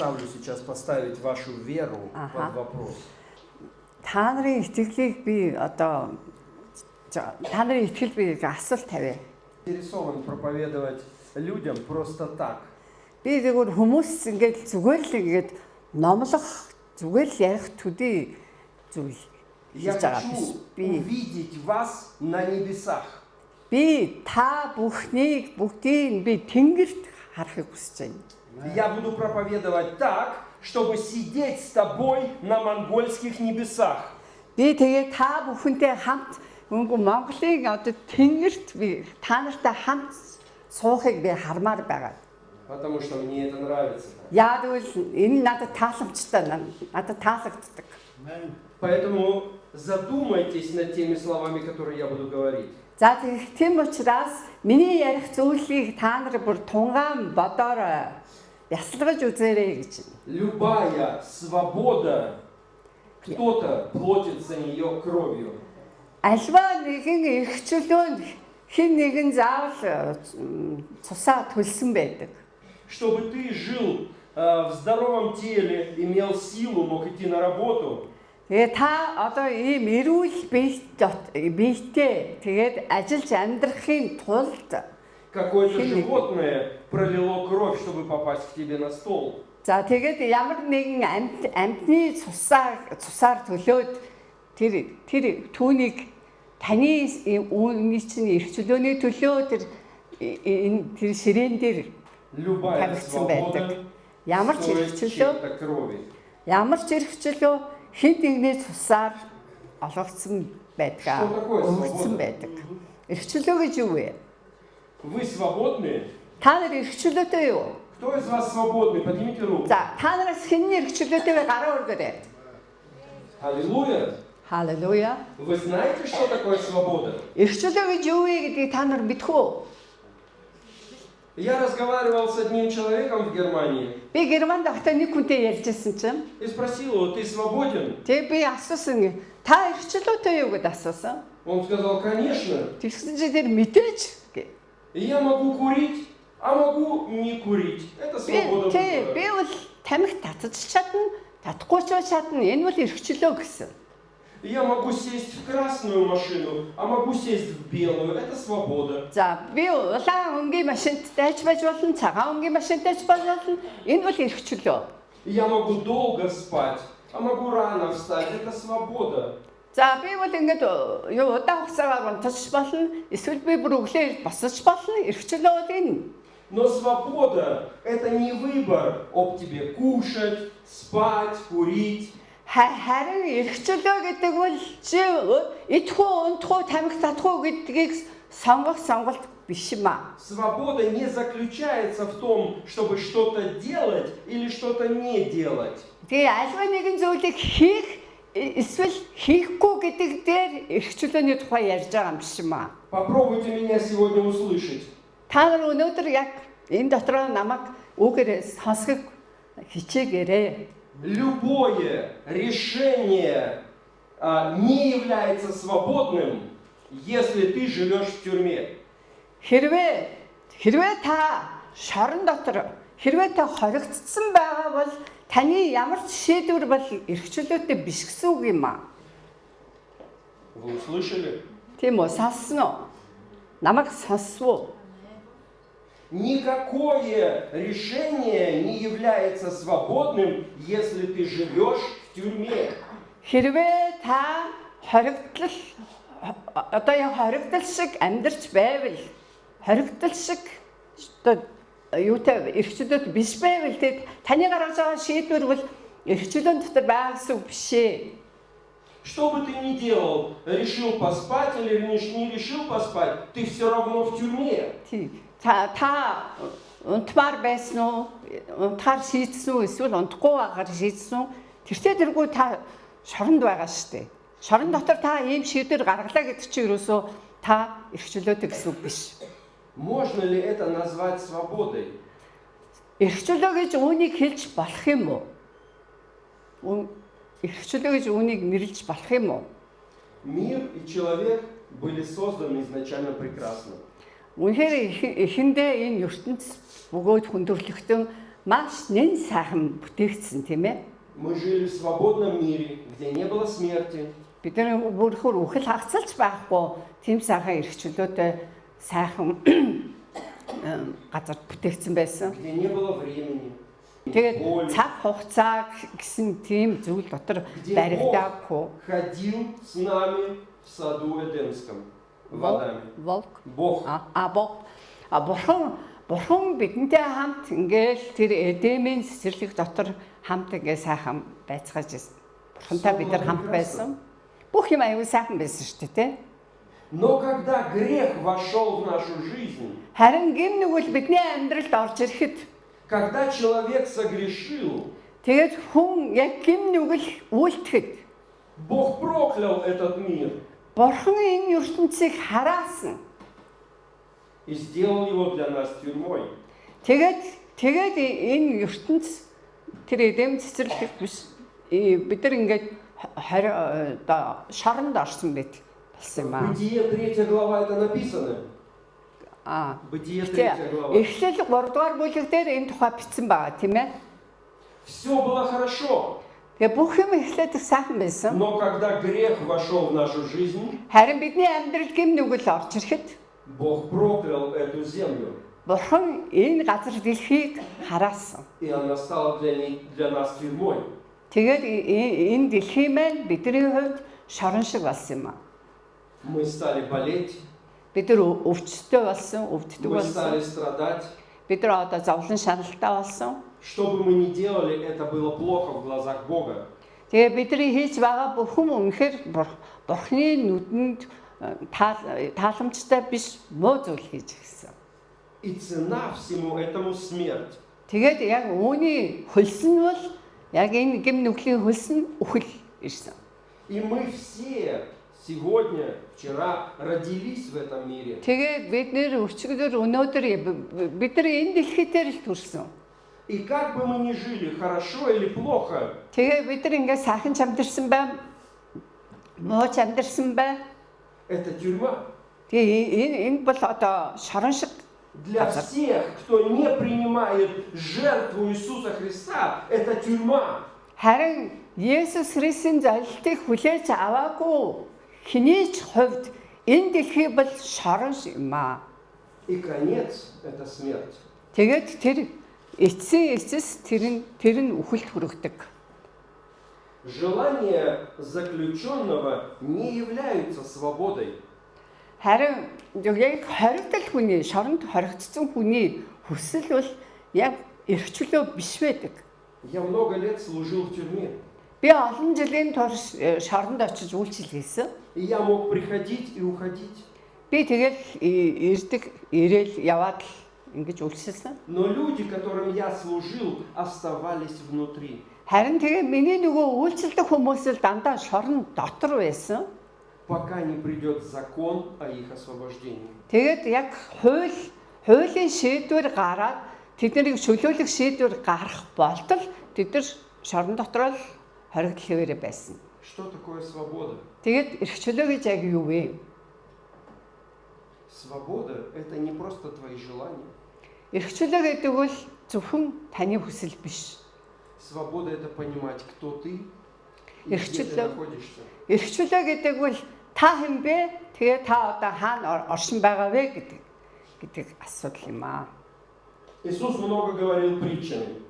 заставлю сейчас поставить вашу веру под вопрос. Та нарын итгэлийг би одоо та нарын итгэл би асуулт тавиа. Интересован проповедовать людям просто так. Би зөвхөн хүмүүс ингээд зүгээр л ингээд номлох зүгээр л ярих төдий зүйл Я хийж байгаа биш. хочу Би увидеть вас на небесах. би та бүхнийг бүгдийг би тэнгэрт харахыг хүсэж байна. Я буду проповедовать так, чтобы сидеть с тобой на монгольских небесах. Би тэгээ та бүхэнтэй хамт өнгө Монголын одоо тэнгэрт би та нартай хамт суухыг би хармаар байгаа. Потому что мне это нравится. Яа гэвэл энэ надад тааламжтай надад таалагддаг. Поэтому задумайтесь над теми словами, которые я буду говорить. За тийм учраас миний ярих зүйлийг та нар бүр тунгаан бодоор ясалгаж үзээрэй гэж. Любая свобода, кто-то платит за нее кровью. Альва нэгэн эрхчлөөнд хэн нэгэн заавал цусаа төлсөн байдаг. Чтобы ты жил в здоровом теле, имел силу, мог идти на работу. Тэгээ та одоо ийм эрүүл биетэй тэгээд ажиллаж амьдрахын тулд Какое-то животное пролило кровь, чтобы попасть к тебе на стол. за тэгээд ямар нэгэн амьтны цусаар төлөөд тэр түүнийг таны үүний чинь эрхчлөөний төлөө тэр ширээн дээр Любая тавигдсан байдаг. свобода Ямар ч стоит эрхчлөө чьей-то крови. ямар ч эрхчлөө хэд нэгний цусаар олгогдсон байдаг. Өгөгдсөн байдаг. Эрхчлөө гэж юу вэ? Вы свободны? Та нар эрхчлөөтэй юу? Кто из вас свободный? Поднимите руку. За та нараас хэн эрхчлөөтэй вэ? Гараа өргөрэй. Аллилуйя. Халелуя. Вы знаете, что такое свобода? Эрхчлөө гэж юу вэ гэдгийг та нар мэдэх үү? Я разговаривал с одним человеком в Германии Би Германд ахтай нэг хүнтэй ярьжсэн чинь и спросил его: ты свободен? тэгээ би асуусан та эрхчлөөтэй юу гэдээ асуусан. Он сказал: конечно. Тэгсэн чинь тэр мэдээж гэ. И я могу курить, а могу не курить. Это свобода выбора. Би бол тамхи татаж чадна, татахгүй ч чадна. Энэ бол эрхчлөө гэсэн. И я могу сесть в красную машину, а могу сесть в белую. Это свобода. За би улаан өнгийн машинттай ч байж болно, цагаан өнгийн машинтай ч болно. Энэ бол эрхчлөө. И я могу долго спать, а могу рано встать. Это свобода. За би бол ингээд юу удаан хугацаагаар унтаж болно, эсвэл би бүр өглөө босож болно. Эрхчлөө бол энэ. Но свобода – это не выбор об тебе кушать, спать, курить. Харин эрхчлөө гэдэг бол чи идэхгүй, унтахгүй, тамхи татахгүй гэдгийг сонгох сонголт биш юм аа. Свобода не заключается в том, чтобы что-то делать или что-то не делать. Тэгээ альва нэгэн зүйлийг хийх эсвэл хийхгүй гэдэг дээр эрхчлөөний тухай ярьж байгаа юм биш юм аа. Попробуйте меня сегодня услышать. Та нар өнөөдөр яг энэ дотроо намайг үгээр сонсхийг хичээгээрэй. Любое решение не является свободным, если ты живешь в тюрьме. Хэрвээ та шорон дотор хэрвээ та хоригдсон байгаа бол таны ямар ч шийдвэр бол эрхчлөөтэй биш гэсэн үг юм аа. Вы услышали? Тийм үү, сонссон уу? Намайг сонссон уу? Никакое решение не является свободным, если ты живешь в тюрьме. Хэрвээ та хоригдол шиг амьдарч байвал хоригдол шиг одоо юутай эрхчлөөд биш байвал тэгээд таны гаргаж байгаа шийдвэр бол эрхчлөөний дотор байгаа гэсэн үг биш ээ. Что бы ты ни делал, решил поспать или не решил поспать, ты все равно в тюрьме. Та унтмаар байсан уу? Унтахаар шийдсэн үү? Эсвэл унтахгүй байгаар шийдсэн үү? Тэртээ тэргүй та шоронд байгаа шүү дээ. Шорон дотор та ийм шийдвэр гаргалаа гэдэг чинь ерөөсөө та эрхчлөөтэй гэсэн үг биш. Можно ли это назвать свободой? Эрхчлөө гэж үүнийг хэлж болох юм уу? Эрхчлөө гэж үүнийг нэрлэж болох юм уу? Мир и человек были созданы изначально прекрасно. Үнэхээр эхэндээ энэ ертөнц бөгөөд хүндрэлтэн маш нэн сайхан бүтээгдсэн тийм ээ. Мы жили в свободном мире, где не было смерти, Бид нар бүрхөр үхэл хагцалж байхгүй тийм сайхан эрх чөлөөтэй сайхан газар бүтээгдсэн байсан. где не было времени, Тэгээд боли, цаг хугацаа гэсэн тийм зүйл дотор где баригдаагүй. Бог ходил с нами в саду Эдемском водами. Волк. Бог. Бурхан бидэнтэй хамт ингээл тэр Эдемийн цэцэрлэг дотор хамт ингээ сайхан байцгааж ирсэн. Бурхантай бид нар хамт байсан. Бүх юм аюул сайхан байсан шүү дээ, тэ? Но когда грех вошел в нашу жизнь, Харин гим нүгэл бидний амьдралд орж ирэхэд когда человек согрешил, тэгээд хүн яг гим нүгэл үйлдэхэд Бог проклял этот мир Бурхан энэ ертөнцийг хараасан. и сделал его для нас тюрьмой. Тэгээд энэ ертөнц тэр эдэм цэцэрлэг биш. Бид нар ингээд шоронд орсон байт болсон юм аа. Бытие 3 глава это написано. Бытие 3 глава. Эхлэл 3 дугаар бүлэг дээр энэ тухай бичсэн байгаа тийм ээ. Все было хорошо, Тэгээ бүх юм эхлээд сайхан байсан. но когда грех вошел в нашу жизнь, Харин бидний амьдрал гим нүгэл орж ирэхэд Бог проклял эту землю, Бурхан энэ газар дэлхийг хараасан. и она стала для нас тюрьмой. Тэгээд энэ дэлхий маань бидний хувьд шорон шиг болсон юм аа. Мы стали болеть, Бид нар өвчтөй болсон, өвддөг мы стали болсон. страдать. Бид нар одоо зовлон шаналтай болсон. Что бы мы ни делали, это было плохо в глазах Бога. Тэгээ бидний хийж байгаа бүх юм үнэхээр Бурханы нүдэнд тааламжтай биш муу зүйл хийж гисэн. И цена всему этому смерть. Тэгээд яг үүний хөлс нь бол яг энэ гим нүглийн хөлс нь үхэл ирсэн. И мы все сегодня, вчера родились в этом мире. Тэгээд бид нэр өчигдөр өнөөдөр бид нар энэ дэлхий дээр л төрсөн. И как бы мы ни жили, хорошо или плохо, Тэгээ бид нар ингээд сайхан амьдэрсэн бай, муу амьдэрсэн бай. это тюрьма. Тэгээ энэ бол одоо шорон шиг. Для всех, кто не принимает жертву Иисуса Христа, это тюрьма. Харин Есүс Христийн залилтыг хүлээж аваагүй хинээч хувьд энэ дэлхий бол шорон юм аа. И конец – это смерть. Тэгээд тэр эцсийн эцэс тэр нь үхэлд хүргэдэг. Желания заключенного не являются свободой. Харин яг хоригдол хүний, шоронд хоригдсон хүний хүсэл бол яг эрх чөлөө биш байдаг. Я много лет служил в тюрьме. Би олон жилийн турш шоронд очиж үйлчлэл хийсэн. И я мог приходить и уходить. Би тэгэл ирдэг, ирээл яваад ингэж үйлчлсэн. Но люди, которым я служил, оставались внутри. Харин тэгээ миний нөгөө үйлчлдэг хүмүүс л дандаа шорон дотор байсан. Пока не придет закон о их освобождении. Тэгээд яг хуулийн шийдвэр гараад тэднийг чөлөөлөх шийдвэр гарах болтол тэд нар шорон дотор л хоригдол хэвээрээ байсан. Что такое свобода? Тэгээд эрх чөлөө гэж яг юу вэ? Свобода – это не просто твои желания. Эрх чөлөө гэдэг бол зөвхөн таны хүсэл биш. Свобода – это понимать, кто ты и Эрх где ты чөлөө. находишься. Эрх чөлөө гэдэг бол та хэн бэ? Тэгээ та одоо хаана оршин байгаа вэ гэдэг асуудал юм аа. Иисус много говорил притчами.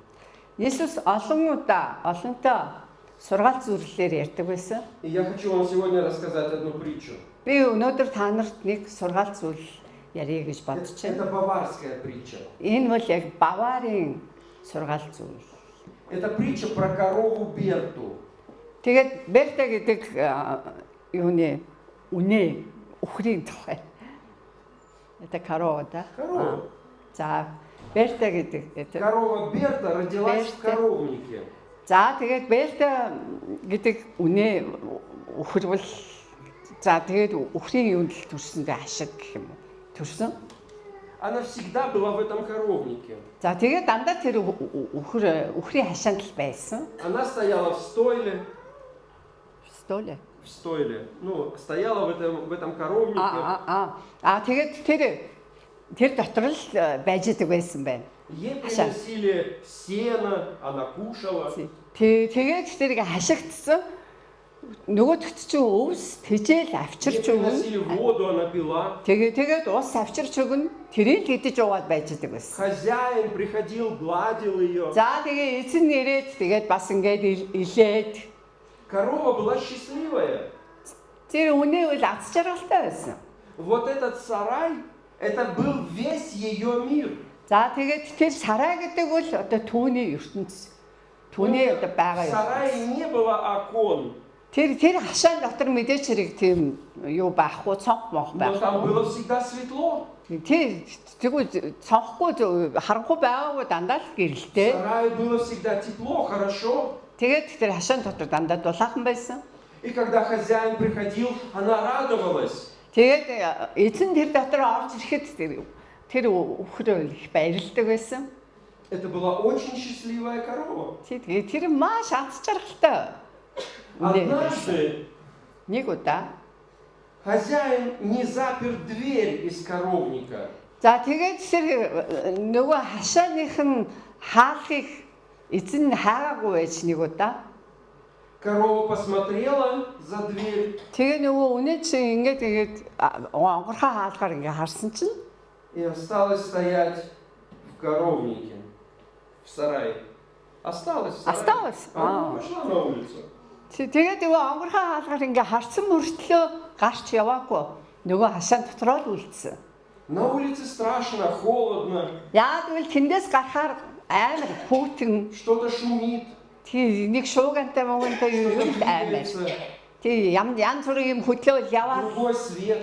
Есүс олонтой сургаал зүрлэлээр ярьдаг байсан. И я хочу вам сегодня рассказать одну притчу. Би өнөөдөр та нарт нэг сургаал зүйл ярих гэж бодож Это байна. баварская притча. Энэ бол яг Баварын сургаал зүйл. Это притча про корову Берту. Тэгээд Берта гэдэг юуны үнэ үхрийн тухай. Это корова, да? Корова. За, Берта гэдэг. Корова Берта родилась в Берта. коровнике. За, тэгээд Берта гэдэг үнэ үхэр бол за тэгээд үхрийн юунд л төрсөндөө хашиг гэх юм уу? Төрсөн. Она всегда была в этом коровнике. За, тэгээд дандаа тэр үхрийн хашаанд л байсан. Она стояла в стойле. Столе. В стойле. Ну, стояла в этом коровнике. Тэгээд тэр дотор л байж идэг байсан байна. Ей Аша. приносили сено, она кушала. Тэгээд тэрийг хашигдсан. Нөгөөдөгт чи өвс тэжээл Ей авчирч өгнө. приносили воду, она пила. Тэгээд ус авчирч өгнө. Тэрийг идэж уугаад байж байгаа байсан. Хозяин приходил, гладил ее. За тэгээ эзэн нэрээд тэгээд бас ингээд илээд Корова была счастливая. тэр үнэ үл аз жаргалтай байсан. Вот этот сарай, это был весь ее мир. За тэгээд тэр сарай гэдэг бол одоо түүний ертөнц. Түүний одоо В байгаа юм. сарае не было окон, Тэр хашаан дотор мэдээч хэрэг тийм юу байхгүй цонх мох но там байхгүй. было всегда светло. Тэгвэл цонхгүй харанхуй байгаагүй дандаа л В гэрэлтэй. сарае было всегда тепло, хорошо. Тэгээд тэр хашаан дотор дандаа дулаахан байсан. И когда хозяин приходил, она радовалась. Тэгээд эзэн тэр дотор орж ирэхэд тэр өхрөө их баярлдаг байсан. Это была очень счастливая корова. Тэгээд тэр маш аз жаргалтай. Однажды Нэг удаа. хозяин не запер дверь из коровника. За тэгээд тэр нөгөө хашааных нь хаалхыг эзэн хаагаагүй байж нэг удаа. Корова посмотрела за дверь Тэгээ нөгөө үнэ чи тэгээд онгорхоо хаалгаар ингээ харсан чинь и осталась стоять в коровнике, в сарае. Осталась в сарае. Осталась? Она пошла на улицу. тэгээд нөгөө онгорхоо хаалгаар ингээ харсан мөртлөө гарч яваагүй. Нөгөө хашаан дотроо л үлдсэн. На улице страшно, холодно, Яа гэвэл тэндээс гарахаар амар хүүтэн что-то шумит. тий нэг шуугантай мөнгөнтэй юу амар. Тий янз бүрийн юм хөдлөөл яваад Другой свет.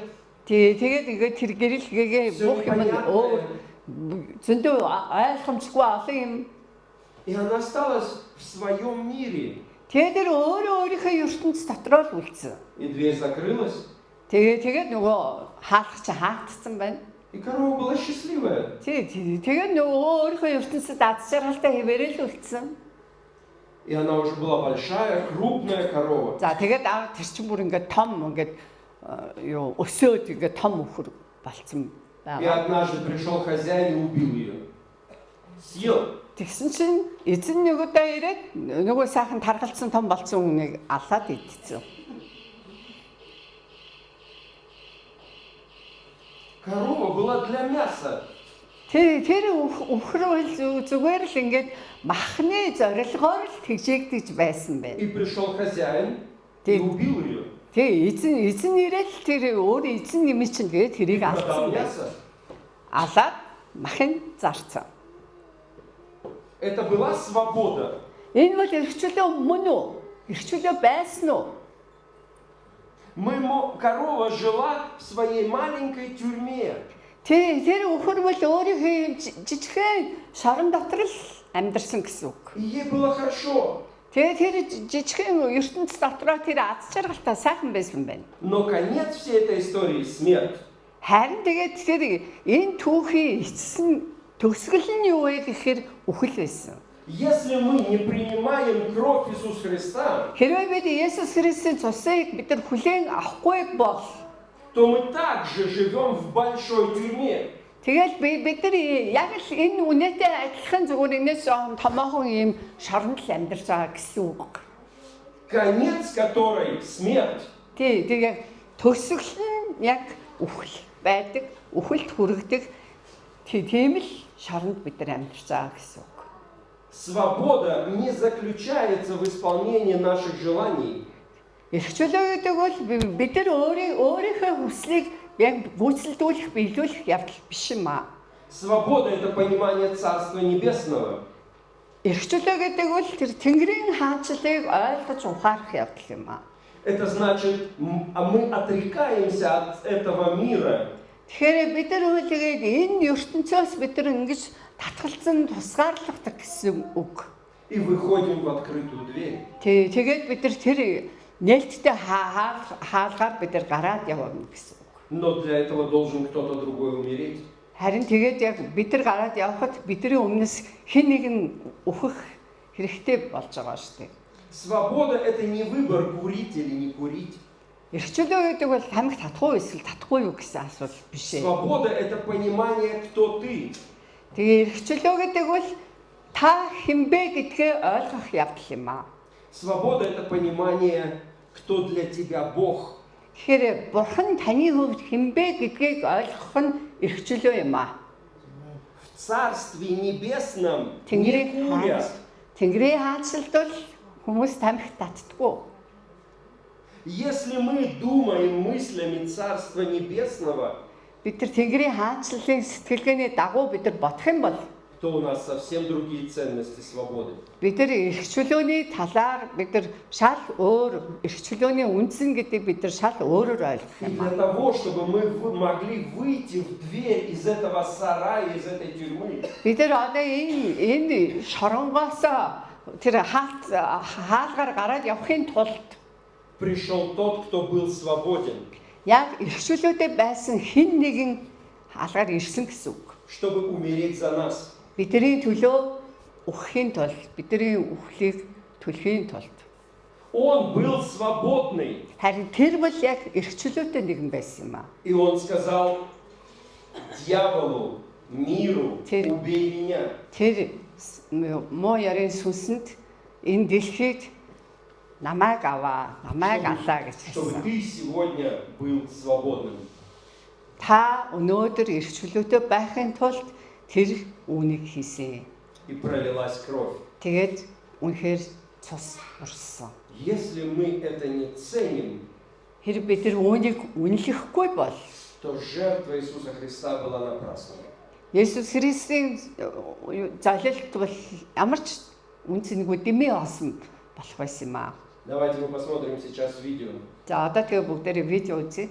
тэгээд ингээд тэр гэрэлгээгээ бүх юм өөр зөндөө ойлгомжгүй олон юм. И она осталась в своем мире. Тэгээд тэр өөрийнхөө ертөнц дотроо л үлдсэн. И дверь закрылась. Тэгээд нөгөө хаалгач хаагдсан байна. И корова была счастливая. Тэгээд нөгөө өөрийнхөө ертөнцид аз жаргалтай хэвээрээ л үлдсэн. И она уже была большая, крупная корова. За тэгээд тэр чинь бүр ингээд том ингээд юу өсөөд ингээд том өхөр болцсон И байгаа. однажды пришел хозяин и убил ее. Съел. Тэгсэн чинь эзэн нөгөөдөө ирээд нөгөө сайхан таргалцсан том болцсон үнийг алаад идчихсэн. Корова была для мяса. Тэр өхөр бол зүгээр л ингээд махны зорилгоор л тэгжээгдэж байсан байна. И пришел хозяин и убил ее. Тэгээ эзэн ирээд тэр өөр эзэн нэмий чинь тэгээд тэрийг Продал алдсан байна. мясо. Алаад махын зарцсан. Это была свобода. Энэ бол эрхчлөө мөн үү? Эрхчлөө байсан уу? Корова жила в своей маленькой тюрьме. Тэр өхөр бол өөрийнхөө жижигхэн шорон дотор л амьдарсан гэсэн үг. И ей было хорошо. Тэгээ тэр жижигхэн ертөнц дотроо тэр аз жаргалтай сайхан байсан байна. Но конец всей этой истории – смерть. Харин тэгээд тэр энэ түүхийн эцэс төгсгөл нь юу вэ гэхээр үхэл байсан. Если мы не принимаем кровь Иисуса Христа, Хэрвээ бид Есүс Христосийн цусыг бид нар хүлээн авахгүй бол то мы также живем в большой тюрьме. тэгэл бид нар яг л энэ үнэтэй адилхан зүгээр энэс томоохон юм шоронд л амьдарч байгаа гэсэн үг. Конец которой – смерть. Тэгээ төгсгөл нь яг үхэл байдаг, үхэлд хүргэдэг тийм л шоронд бид нар амьдарч байгаа гэсэн үг. Свобода не заключается в исполнении наших желаний. Эрхчлөө гэдэг бол бид нар өөрийнхөө хүслийг яг гүйцэлдүүлэх, биелүүлэх явдал биш юм аа. Свобода – это понимание Царства Небесного. Эрхчлөө гэдэг бол тэр Тэнгэрийн хаанчлалыг ойлгож ухаарах явдал юм аа. Это значит, мы отрекаемся от этого мира. Тэгэхээр бид нар үлгээд энэ ертөнцөөс бид нар ингэж татгалзан тусгаарлагдах гэсэн үг. И выходим в открытую дверь. Тэгээд бид нар тэр нээлттэй хаалгаар бид нар гараад явна гэсэн үг. Но для этого должен кто-то другой умереть. Харин тэгээд яг бид нар гараад явхад бидний өмнөөс хэн нэгэн өөхөх хэрэгтэй болж байгаа шүү дээ. Свобода – это не выбор, курить или не курить. Эрхчлөө гэдэг бол тамхи татах уу эсвэл татахгүй юу гэсэн асуулт биш ээ. Свобода – это понимание, кто ты. Тэгээ эрхчлөө гэдэг бол та хинбэ гэдгээ ойлгох явдал юм аа. Свобода – это понимание, кто для тебя Бог. Тэгэхээр бурхан таны хувьд хинбэ гэдгийг ойлгох нь эрхчлөө юм аа. В Царстве Небесном не Тэнгэрийн курят. Тэнгэрийн хаанчлалд бол хүмүүс тамхи татдаггүй. Если мы думаем мыслями Царства Небесного, Бид нар Тэнгэрийн хаанчлалын сэтгэлгээний дагуу бид нар бодох юм бол то у нас совсем другие ценности свободы. бид нар эрхчлөөний талаар бид нар шал өөр эрхчлөөний үндсэн гэдэг бид нар шал өөрөөр ойлгох И юм для аа. того, чтобы мы могли выйти в дверь из этого сарая, из этой тюрьмы, Бид нар одоо энэ шоронгоос тэр хаалгаар гараад явахын тулд пришел тот, кто был свободен, яг эрхчлөөтэй байсан хэн нэгэн хаалгаар ирсэн гэсэн үг. чтобы умереть за нас. Бидний төлөө үхэхийн тулд, бидний үхлийг төлөхийн тулд. Он был свободный, Харин тэр бол яг эрхчлөөтэй нэгэн байсан юм аа. и он сказал дьяволу, миру, Ты- убей меня. Тэр муу ярийн сүнсэнд энэ дэлхийг намайг аваа, намайг алаа гэж Чтобы хэлсэн. ты сегодня был свободным. Та өнөөдөр эрхчлөөтэй байхын тулд тэр үүнийг хийсэн. И пролилась кровь. Тэгээд үнэхээр цус урссан. Если мы это не ценим, Хэрэг бид нар үүнийг үнэлэхгүй бол то жертва Иисуса Христа была напрасной. Есүс Христийн залилт бол ямар ч үнцэнгүй дэмий олсон болох байсан юм аа. Давайте мы посмотрим сейчас видео. За одоо тэгээ бүгдээрээ видео үзье.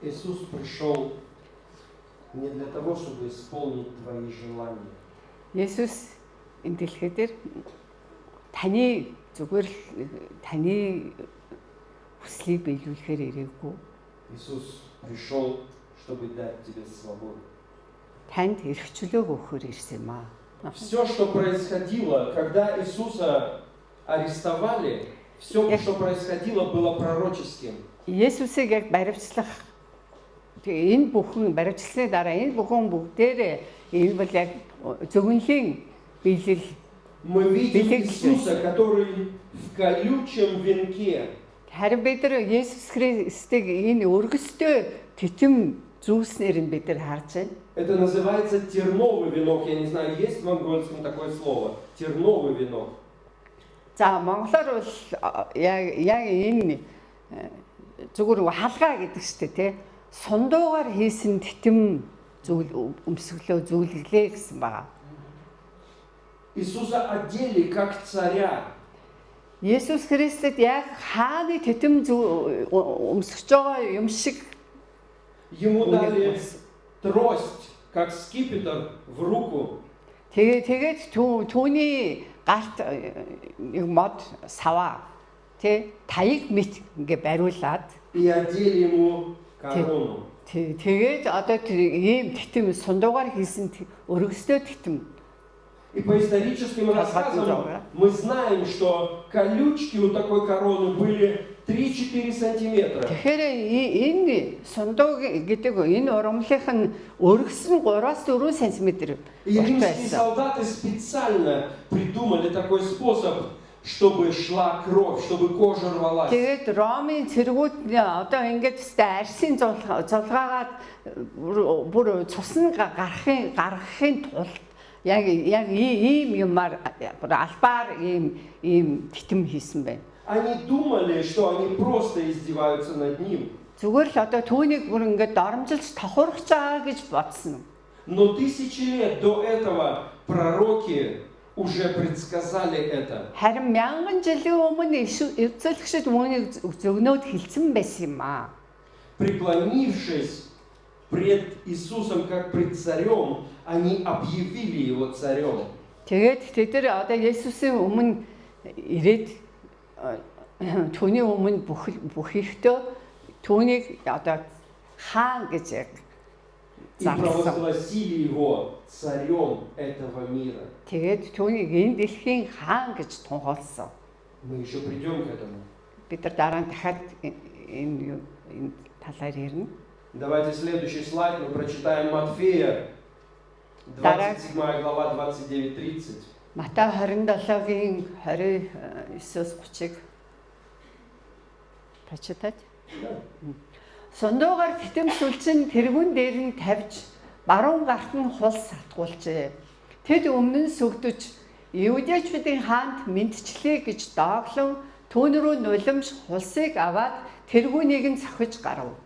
Иисус пришел не для того, чтобы исполнить твои желания. Есүс энэ дэлхий дээр таны зүгээр л таны хүслийг биелүүлэхээр ирээгүй. Иисус пришел, чтобы дать тебе свободу. Танд эрхчлөөг өгөхөр ирсэн юм аа. Все, что происходило, когда Иисуса арестовали, все, что происходило, было пророческим. Есүсийг яг баривчлах тэгээ энэ бүхэн баривчлсны дараа энэ бүхэн бүгдээрээ энэ бол яг зөвөнлийн биелэл. Мы видим Великий Иисуса, который в колючем венке. Харин бид нар Есүс Христийг энэ өргөстэй титэм зүүснээр нь бид нар харж байна. Это называется терновый венок. Я не знаю, есть в монгольском такое слово. Терновый венок. За монголоор бол яг энэ зүгээр халгаа гэдэг чинь тий сундуугаар хийсэн титэм зүйл өмсгөлөө зүйлглээ гэсэн байгаа. Иисуса одели как царя. Есүс Христэд яг хааны титэм өмсөж байгаа юм шиг Ему дали трость, как скипетр, в руку. тэгээд түүний гарт нэг мод саваа тий таяг мэт ингээ бариулаад И одели ему корону. тэгээд одоо ийм титэм сундуугаар хийсэн өргөстэй титэм. И по историческим рассказам мы знаем, что колючки у такой короны были 3-4 сантиметра. Тэгэхээр энэ сундууг гэдэг энэ урамлынх нь өргөс нь 3-4 см. И римские солдаты специально придумали такой способ, чтобы шла кровь, чтобы кожа рвалась. Тэгээд Ромын цэргүүд одоо ингээд тест арсын зулгаагаад бүр цусны гаргахын тулд яг ийм юмар албаар ийм титэм хийсэн байна. Они думали, что они просто издеваются над ним. Зүгээр л одоо түүнийг бүр ингээд доромжилж тохурч байгаа гэж бодсон. Но тысячи лет до этого пророки уже предсказали это. Харин мянган жилийн өмнө эвцэлэгчд үүнийг зөгнөөд хэлсэн байсан юм аа. Преклонившись пред Иисусом как пред царем, они объявили его царем. Тэгээд тэд нар одоо Есүсийн өмнө ирээд түүний өмнө бүх ихтэй түүнийг одоо хаан гэж яг И провозгласили его царем этого мира. Тэгээд түүнийг энэ дэлхийн хаан гэж тунхагласан. Мы еще придем к этому. Бид нар дараа нь дахиад энэ талаар ярина. Давайте следующий слайд мы прочитаем Матфея, 27 глава, 29-30. Матай 27-гийн 29-30-ыг прочитать. Сундуугаар титэм сүлжин тэргүүн дээр нь тавьж баруун гарт нь хулс сатгуулжээ. Тэд өмнө нь сүгдэж Иудеичүүдийн хаанд мэдчлээ гэж дооглон түүн рүү нулимш хулсыг аваад тэргүүнийг нь цохиж гарав.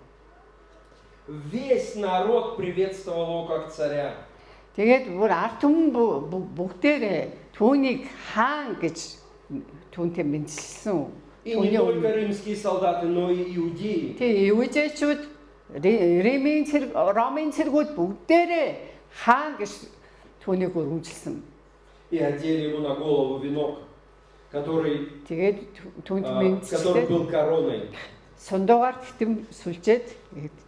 Весь народ приветствовал его как царя. Тэгээд бүр ард түмэн бүгдээрээ түүнийг хаан гэж түүнтэй мэдчилсэн. И не только римские солдаты, но и иудеи. Тэ иудеичүүд Ромын цэргүүд бүгдээрээ хаан гэж түүнийг өргөмжилсэн. И одели ему на голову венок, который был короной. Сундуугаар титэм сүлжээд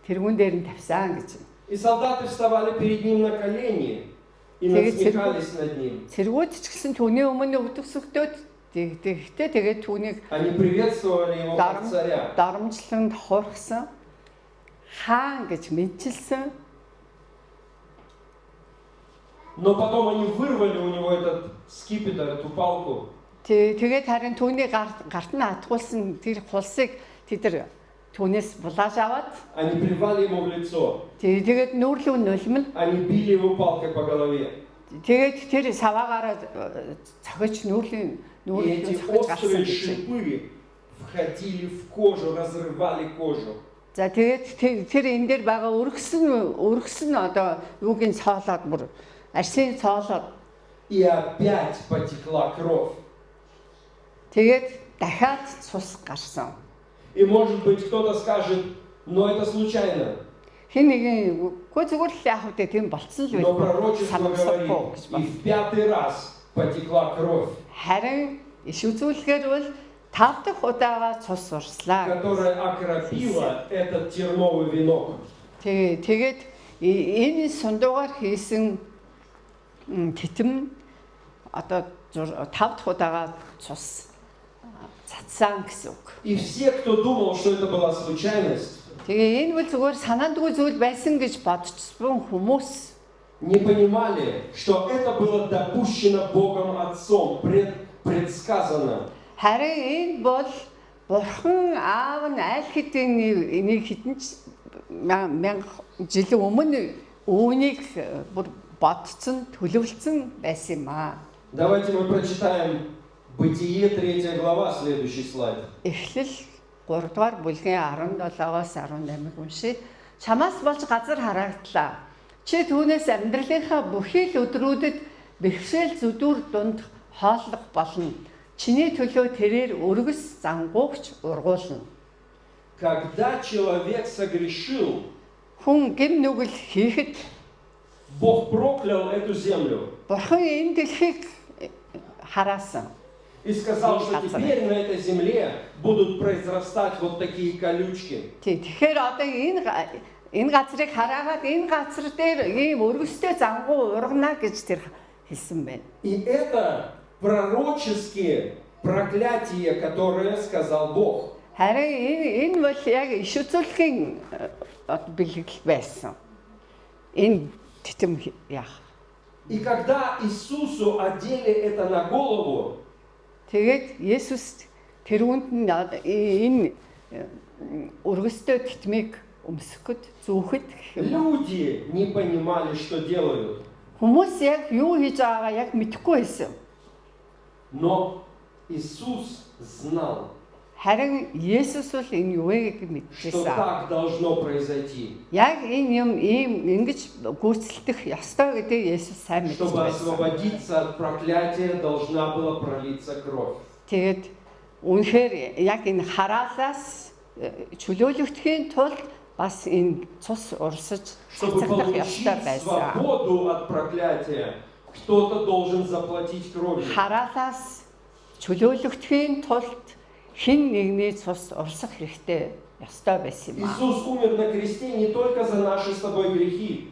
тэргүүн дээр нь тавьсан гэж. И солдаты вставали перед ним на колени и насмехались над ним. Цэргүүд ч гэсэн түүний өмнө өвдөгсөхдөөд тэгээд түүнийг Они приветствовали его как царя. Дарамжлан тохиорсон хаан гэж мэдчилсэн. Но потом они вырвали у него этот скипетр, эту палку. Тэгээд харин түүний гарт нь атгуулсан тэр хулсыг тэд түүнээс булааж аваад Они плевали ему в лицо. тэгээд нүүрлүү нулимл Они били его палкой по голове. тэгээд тэр саваагаараа цохиж нүүрлүү И эти острые шипы входили в кожу, разрывали кожу. За тэгээд тэр энэ дээр байгаа өргөсөн одоо юугийн цоолоод бүр арсын цоолоод И опять потекла кровь. тэгээд дахиад цус гарсан. И может быть кто-то скажет, Но это случайно. Хэн нэгэн үгүй зүгээр л яах вэ тийм болцсон л Но байх. пророчество говорит, и в 5-й раз потекла кровь, Харин иш үзүүлгээр бол 5 дахь удаага цус урслаа. которая окропила этот терновый венок. Тэгээд энэ сундуугаар хийсэн титэм одоо 5 дахь удаага цус цацсан гэсэн үг. И все, кто думал, что это была случайность, Тэгээ энэ бол зүгээр санаандгүй зүйл байсан гэж бодчихсон хүмүүс не понимали, что это было допущено Богом Отцом, предсказано. харин энэ бол Бурхан Аав нь аль хэдийн энийг хэдэн мянга жилийн өмнө үүнийг бүр бодцсон, төлөвлөсөн байсан юм аа. Давайте мы прочитаем Бытие 3 глава, следующий слайд. Эхлэл 3 дугаар бүлгийн 17-оос 18-ыг уншия. Чамаас болж газар харагдлаа. Чи түүнээс амьдралынхаа бүхий л өдрүүдэд бэрхшээл зүдүүр дунд хооллох болно. Чиний төлөө тэрээр өргөс зангуугч ургуулна. Когда человек согрешил, Хүн гэм нүгэл хийхэд Бог проклял эту землю Бурхан энэ дэлхийг хараасан. и сказал, что теперь на этой земле будут произрастать вот такие колючки. Тэгэхээр одоо энэ газрыг хараагаад энэ газар дээр ийм өргөстэй зангуу ургана гэж тэр хэлсэн байна. И это пророческие проклятия, которые сказал Бог. Харин энэ бол яг иш үзүүлэхийн бэлгэл байсан. Энэ титэм яах. И когда Иисусу одели это на голову, Тэгээд Есүс тэрүүнд нь энэ өргөстэй титмийг өмсөхөд, зүүхэд гэх юм. люди не понимали, что делают. Хүмүүс яг юу хийж байгаагаа яг мэдэхгүй байсан. Но Иисус знал, Харин Есүс бол энэ юу вэ гэж что мэдчихсэн. так должно произойти, Яг энэ юм ийм ингэж гүйцэлдэх ёстой гэдэг Есүс сайн мэдчихсэн. чтобы освободиться от проклятия, должна была пролиться кровь. Тэгээд үнэхээр яг энэ хараалаас чөлөөлөгдөхийн тулд бас энэ цус урсаж Чтобы цацагдах получить ёстой байсан. свободу от проклятия, кто-то должен заплатить кровью. Хараалаас чөлөөлөгдөхийн тулд хэн нэгний цус урсах хэрэгтэй ёстой байсан юм аа. Иисус умер на кресте не только за наши с тобой грехи,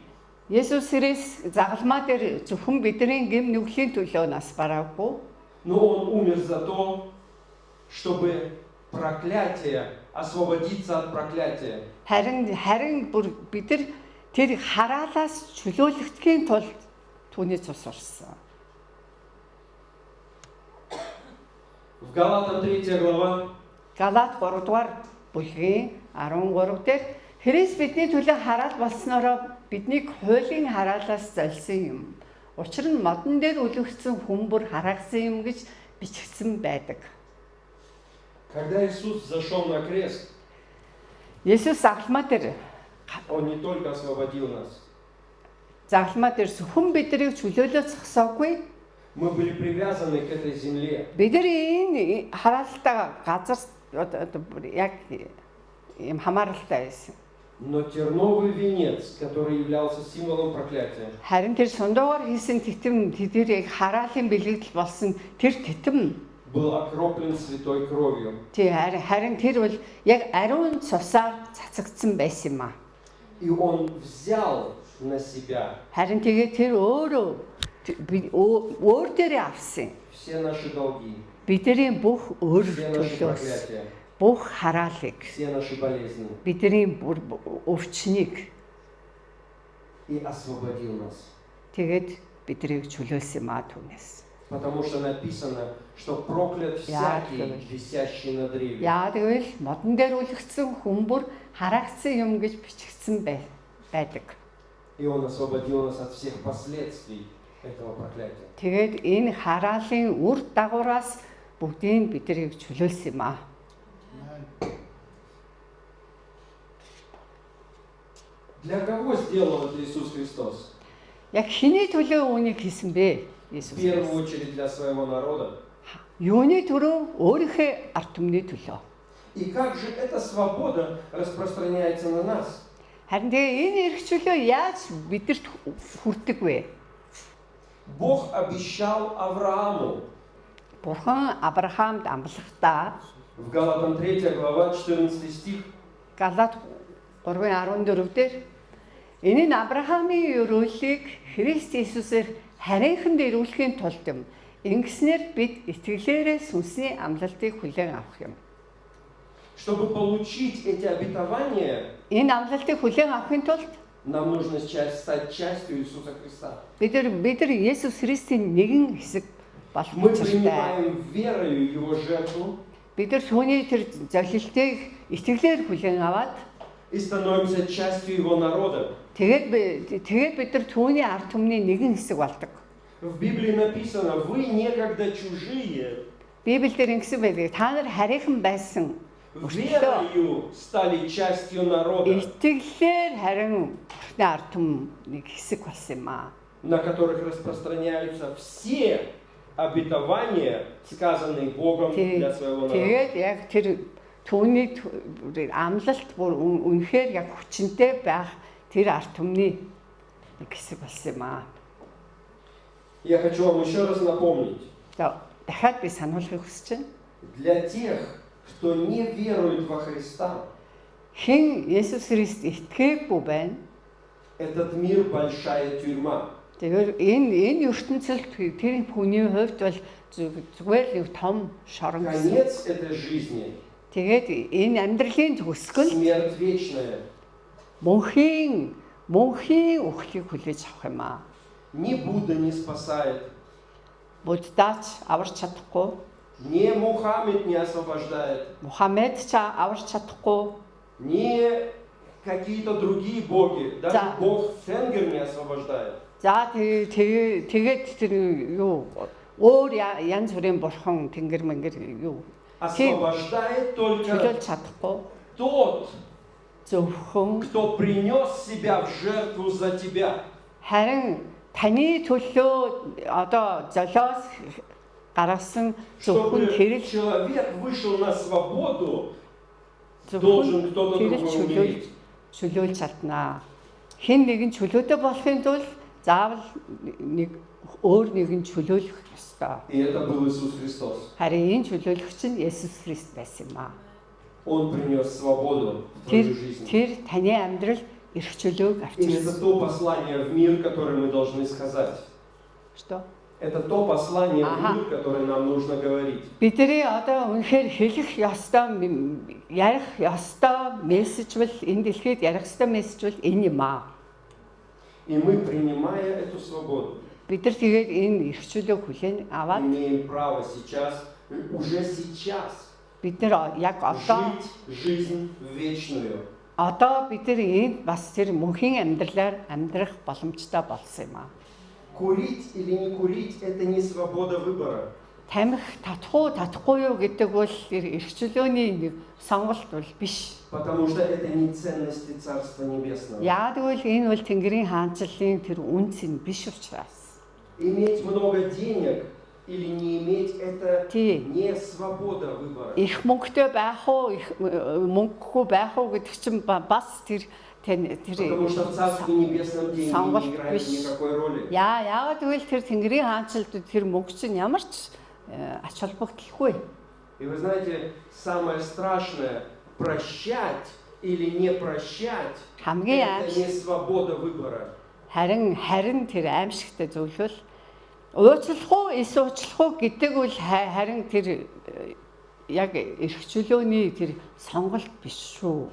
Есүс Христ загалмаа дээр зөвхөн бидний гэм нүглийн төлөө нас бараагүй. но Он умер за то, чтобы проклятие, освободиться от проклятия. Харин бүр бид нар тэр хараалаас чөлөөлөгдөхийн тулд түүний цус урсан. В Галатам 3 глава Галаат 3 дугаар бүлгийн 13 дээр Христ бидний төлөө хараал болсноороо биднийг хуулийн хараалаас золисон юм. Учир нь модон дээр үлгэрсэн хүн бүр хараагсан юм гэж бичигдсэн байдаг. когда Иисус зашел на крест, Есүс загалмаа дээр Он не только освободил нас. загалмаа дээр зөвхөн биднийг чөлөөлөө зогсоогүй. Мы были привязаны к этой земле. Бид нар энэ хараалтаа газар яг юм хамааралтай байсан. Но терновый венец, который являлся символом проклятия, Харин тэр сундуугаар хийсэн титэм тэдэрийг хараалын бэлэгдэл болсон тэр титэм был окроплен святой кровью. харин тэр бол яг ариун цусаар цацагдсан байсан юм аа. И Он взял на себя Харин тэгээ тэр өөр дээрээ авсан. все наши долги, Бидний бүх өөр все наши төлөөс проклятия, бүх хараалыг, все наши болезни бидний бүр өвчнийг и освободил нас. тэгээд бидрийг чөлөөлсөн юм аа түүнээс. Потому что написано, что проклят всякий, говорит. висящий на древе. Яа тэгвэл модон дээр үлгэрсэн хүн бүр харагдсан юм гэж бичигдсэн байдаг. И Он освободил нас от всех последствий этого проклятия. Тэгээд энэ хараалын үр дагавраас бүгдийг бидрийг чөлөөлсөн юм аа. Для кого сделал это Иисус Христос? Яг хэний төлөө үүнийг хийсэн бэ? Есүс. В первую очередь для своего народа. Юуны төлөө өөрийнхөө ард түмний төлөө. И как же эта свобода распространяется на нас? Харин тэгээ энэ эрх чөлөө яаж бидэрт хүрдэг вэ? Бог обещал Аврааму Бурхан Авраамд амлахдаа в Галатам 3 глава 14 стих. Галат 3:14 дээр энэ нь Авраамийн өрөөлийг Христ Иесусээр харийнхан дээрүүлэхийн тулд юм. Ингэснээр бид итгэлээрээ сүнсний амлалтыг хүлээн авах юм. Чтобы получить эти обетования, Энэ амлалтыг хүлээн авахын тулд нам нужно стать частью Иисуса Христа. бид нар Есүс Христийн нэгэн хэсэг болох Мы учиртай. принимаем верою Его жертву Бид нар түүний тэр золилтыг итгэлээр хүлээн аваад и становимся частью Его народа. тэгээд бид нар түүний ард түмний нэгэн хэсэг болдог. В Библии написано: вы некогда чужие, Библиэлд ингэсэн байдаг. Та нар харийнхан байсан. верою стали частью народа, Итгэлээр харин Бурхны ард түмний хэсэг болсон юм аа. на которых распространяются все обетования, сказанные Богом для своего народа. Тэгээд яг тэр түүний амлалт бүр үнэхээр яг хүчинтэй байх тэр ард түмний нэг хэсэг болсон юм аа. Я хочу вам еще раз напомнить: За дахиад би сануулахыг хүсэж байна. для тех, кто не верует во Христа, Хэн Есүс Христ итгээггүй байна. этот мир большая тюрьма. Тэгэхээр энэ ертөнцөлд тэр хүний хувьд бол зүгээр л том шорон гэсэн. Конец этой жизни Тэгээд энэ амьдралын төгсгөл смерть вечная. мөнхийн үхлийг хүлээж авах юм аа. Ни Будда не спасает, Буддаач аварч чадахгүй, ни Мухаммед не освобождает, Мухаммед ч аварч чадахгүй, ни какие-то другие боги, даже Да. Бог Фенгер не освобождает. за тэгээд тэр юу өөр янз бүрийн бурхан тэнгэр мэнгэр юу Освобождает только чөлөөлж чадахгүй. тот, Зөвхөн кто принес себя в жертву за тебя. харин таны төлөө одоо золиос гаргасан зөвхөн Чтобы тэр л человек вышел на свободу, зөвхөн должен кто-то тэр л другой умереть. чөлөөлж чаднаа. Хэн нэгэн чөлөөтэй болохын тулд заавал нэг өөр нэгэн чөлөөлөх ёстой. И это был Иисус Христос. Харин энэ чөлөөлөгч нь Есүс Христ байсан юм аа. Он принес свободу в твою жизнь. Тэр таны амьдрал эрх чөлөөг И это авчирсан. то послание в мир, которое мы должны сказать. Что? Это то послание Ага. в мир, которое нам нужно говорить. Бидний одоо үнэхээр хэлэх ёстой ярих ёстой мессеж бол энэ дэлхийд ярих ёстой мессеж бол энэ юм аа. И мы, принимая эту свободу, Бид нар тэгээд энэ эрх чөлөөг хүлээн аваад имеем право сейчас, уже сейчас, бид нар яг одоо жить жизнь вечную. бид нар энд бас тэр мөнхийн амьдралаар амьдрах боломжтой болсон юм аа. Курить или не курить – это не свобода выбора. Тамхи татахгүй юу гэдэг бол тэр эрх чөлөөний нэг сонголт бол биш. Потому что это не ценности Царства Небесного. Яагаад гэвэл энэ бол Тэнгэрийн хаанчлалын тэр үнц нь биш учраас. Иметь много денег или не иметь – это Тий. не свобода выбора. Их мөнгөтэй байх уу, их мөнгөгүй байх уу гэдэг чинь бас тэр Потому что в Царстве Небесном деньги сонголт не играют биш. никакой роли. Яагаад гэвэл тэр Тэнгэрийн хаанчлалд тэр мөнгө чинь ямар ч ач холбогдолгүй. И вы знаете, самое страшное – прощать или не прощать – Хамгийн это не свобода выбора. харин тэр аимшигтай зүйл бол уучлах уу, эсвэл уучлах уу гэдэг бол харин тэр яг эрх чөлөөний тэр сонголт биш шүү.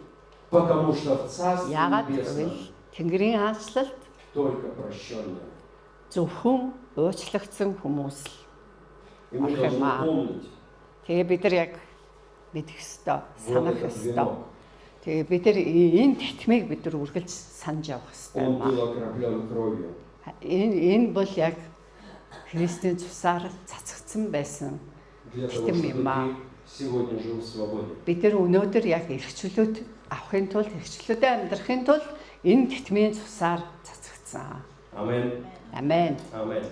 Потому что в Царстве Яагаад Небесном гэвэл Тэнгэрийн хаанчлалд только прощенные. зөвхөн уучлагдсан хүмүүс л. И мы должны помнить Тэгээ бид нар яг мэдэх ёстой, вот санах этот ёстой. венок. Тэгээ бид нар энэ тэтмийг бид нар үргэлж санаж явах ёстой Он юм был аа. окроплен кровью. Энэ бол яг Христийн цусаар цацагдсан байсан. Для того, Тэтм чтобы юм аа. ты сегодня жил в свободе. Бид нар өнөөдөр яг эрх чөлөөт авахын тулд, эрх чөлөөтэй амьдрахын тулд энэ тэтмийн цусаар цацагдсан. Амен. Амен. Амен.